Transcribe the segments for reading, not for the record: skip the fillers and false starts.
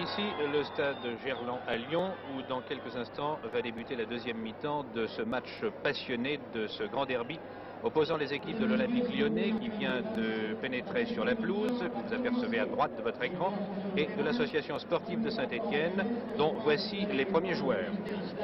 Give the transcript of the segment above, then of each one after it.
Ici, le stade Gerland à Lyon, où dans quelques instants va débuter la deuxième mi-temps de ce match passionné, de ce grand derby opposant les équipes de l'Olympique Lyonnais qui vient de pénétrer sur la pelouse, que vous apercevez à droite de votre écran, et de l'association sportive de Saint-Étienne, dont voici les premiers joueurs.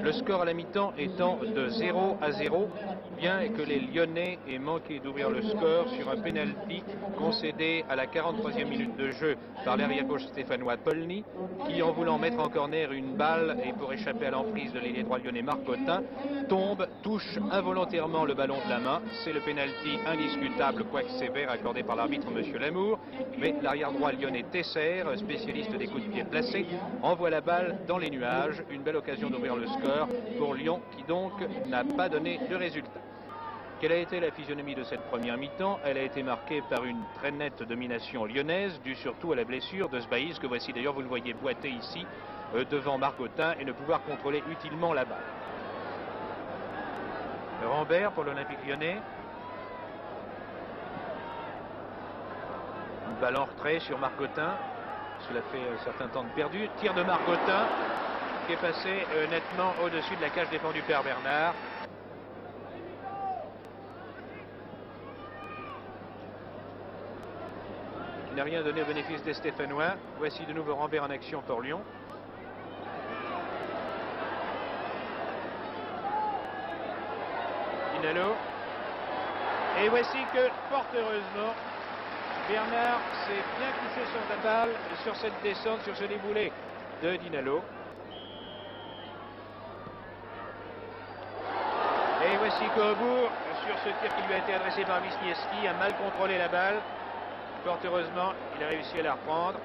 Le score à la mi-temps étant de 0-0, bien que les Lyonnais aient manqué d'ouvrir le score sur un pénalty concédé à la 43e minute de jeu par l'arrière-gauche stéphanois Polny, qui, en voulant mettre en corner une balle et pour échapper à l'emprise de l'ailier droit lyonnais Marcotin, tombe, touche involontairement le ballon de la main. C'est le pénalty indiscutable, quoique sévère, accordé par l'arbitre M. Lamour. Mais l'arrière droit lyonnais Tesser, spécialiste des coups de pied placés, envoie la balle dans les nuages. Une belle occasion d'ouvrir le score pour Lyon, qui donc n'a pas donné de résultat. Quelle a été la physionomie de cette première mi-temps? Elle a été marquée par une très nette domination lyonnaise, due surtout à la blessure de Sbaïs, que voici d'ailleurs, vous le voyez boiter ici, devant Marcotin, et ne pouvoir contrôler utilement la balle. Rambert pour l'Olympique Lyonnais. Une balle en retrait sur Marcotin. Cela fait un certain temps de perdu. Tir de Marcotin qui est passé nettement au-dessus de la cage défendue par Bernard. Il n'a rien donné au bénéfice des Stéphanois. Voici de nouveau Rambert en action pour Lyon. Dinalo. Et voici que, fort heureusement, Bernard s'est bien couché sur la balle, sur cette descente, sur ce déboulé de Dinalo. Et voici qu'au bout, sur ce tir qui lui a été adressé par Wisniewski, a mal contrôlé la balle. Fort heureusement, il a réussi à la reprendre.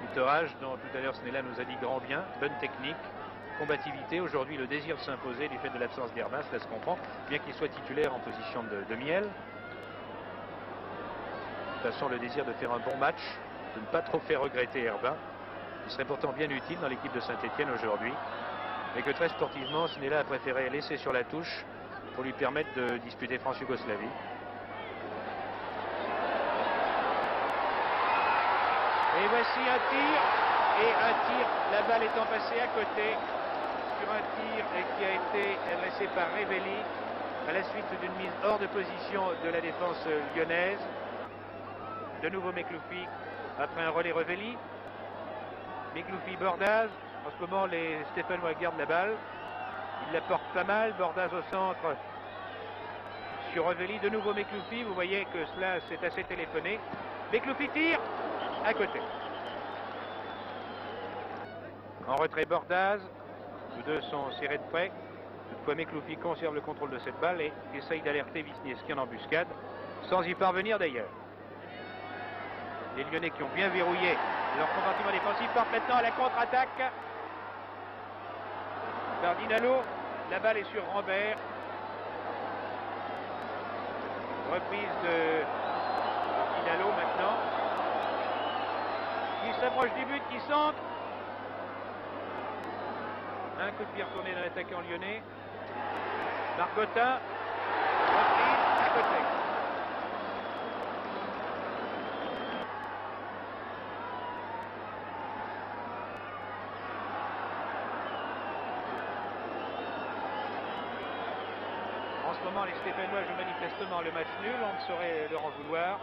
Butorage dont tout à l'heure Snella nous a dit grand bien, bonne technique, combativité. Aujourd'hui, le désir de s'imposer du fait de l'absence d'Herbin, cela se comprend, bien qu'il soit titulaire en position de miel. De toute façon, le désir de faire un bon match, de ne pas trop faire regretter Herbin, qui serait pourtant bien utile dans l'équipe de Saint-Étienne aujourd'hui, mais que très sportivement, Snella a préféré laisser sur la touche pour lui permettre de disputer France-Yougoslavie. Et voici un tir, la balle étant passée à côté, sur un tir qui a été adressé par Revelli, à la suite d'une mise hors de position de la défense lyonnaise. De nouveau Mekloufi, après un relais Revelli. Mekloufi, Bordaz, en ce moment les Stéphanois gardent la balle, ils la portent pas mal, Bordaz au centre, sur Revelli, de nouveau Mekloufi, vous voyez que cela s'est assez téléphoné. Mekloufi tire, à côté. En retrait Bordaz, tous deux sont serrés de près. Toutefois Mekloufi conserve le contrôle de cette balle et essaye d'alerter Wisniewski en embuscade, sans y parvenir d'ailleurs. Les Lyonnais qui ont bien verrouillé leur compartiment défensif partent maintenant à la contre-attaque. Par Dinalo, la balle est sur Rambert. Reprise de Dinalo maintenant. Qui s'approche du but, qui centre. Un coup de pied retourné dans l'attaquant lyonnais. Marcotin. Reprise à côté. En ce moment, les Stéphanois jouent manifestement le match nul. On ne saurait leur en vouloir.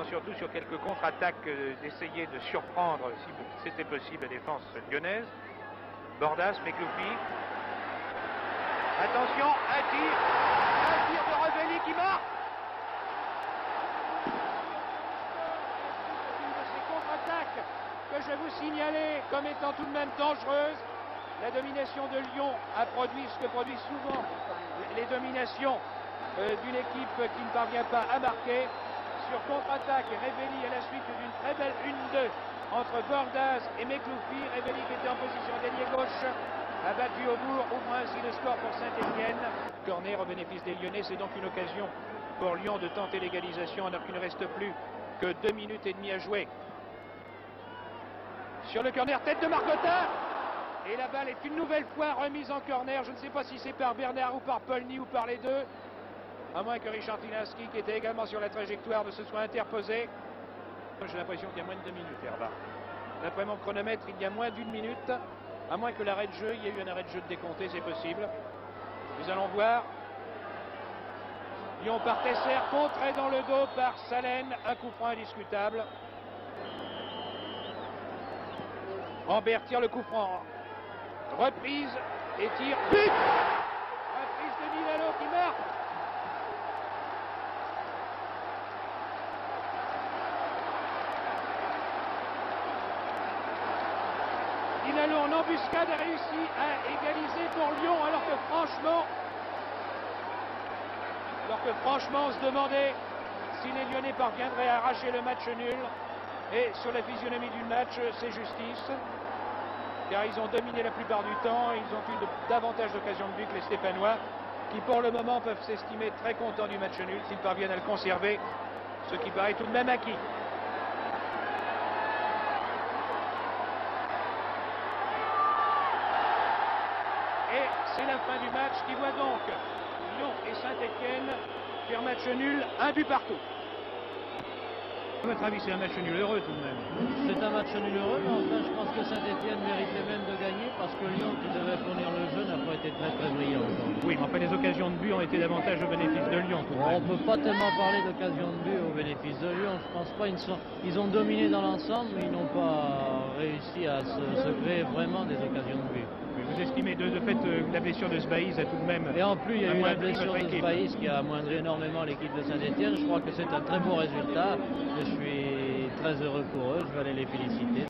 Surtout sur quelques contre-attaques, d'essayer de surprendre, si c'était possible, la défense lyonnaise. Bordas, Mekloufi. Attention, un tir de Revelli qui marque. Une de ces contre-attaques que je vais vous signaler comme étant tout de même dangereuse. La domination de Lyon a produit ce que produisent souvent les dominations d'une équipe qui ne parvient pas à marquer. Sur contre-attaque, Revelli à la suite d'une très belle 1-2 entre Bordaz et Mekloufi. Revelli qui était en position d'ailier gauche a battu au bourg, ouvre ainsi le score pour Saint-Étienne. Corner au bénéfice des Lyonnais, c'est donc une occasion pour Lyon de tenter l'égalisation alors qu'il ne reste plus que 2 minutes et demie à jouer. Sur le corner, tête de Marcotin. Et la balle est une nouvelle fois remise en corner. Je ne sais pas si c'est par Bernard ou par Polny ou par les deux. À moins que Richard Tinaski, qui était également sur la trajectoire, ne se soit interposé. J'ai l'impression qu'il y a moins de 2 minutes, Herba. D'après mon chronomètre, il y a moins d'1 minute. À moins que l'arrêt de jeu, il y a eu un arrêt de jeu de décompté, c'est possible. Nous allons voir. Lyon par Tesser, contré dans le dos par Salen. Un coup franc indiscutable. Rambert tire le coup franc. Reprise et tire. But! Reprise de Milano qui marque. Milano en embuscade a réussi à égaliser pour Lyon alors que franchement on se demandait si les Lyonnais parviendraient à arracher le match nul. Et sur la physionomie du match, c'est justice. Car ils ont dominé la plupart du temps, ils ont eu davantage d'occasions de but que les Stéphanois, qui pour le moment peuvent s'estimer très contents du match nul s'ils parviennent à le conserver, ce qui paraît tout de même acquis. Et c'est la fin du match qui voit donc Lyon et Saint-Étienne faire match nul, un but partout. À votre avis, c'est un match nul heureux tout de même? C'est un match nul heureux, mais enfin, je pense que Saint-Étienne méritait même de gagner parce que Lyon, qui devait fournir le jeu, n'a pas été très brillant. Oui, mais enfin, les occasions de but ont été davantage au bénéfice de Lyon. Tout de même. On ne peut pas tellement parler d'occasion de but au bénéfice de Lyon. Je pense pas. Ils ont dominé dans l'ensemble, mais ils n'ont pas réussi à se créer vraiment des occasions de but. Mais vous estimez de fait la blessure de Sbaïs a tout de même... Et en plus, il y a eu la blessure de équipe. Sbaïs qui a amoindri énormément l'équipe de Saint-Étienne. Je crois que c'est un très beau résultat. Je suis très heureux pour eux. Je vais aller les féliciter.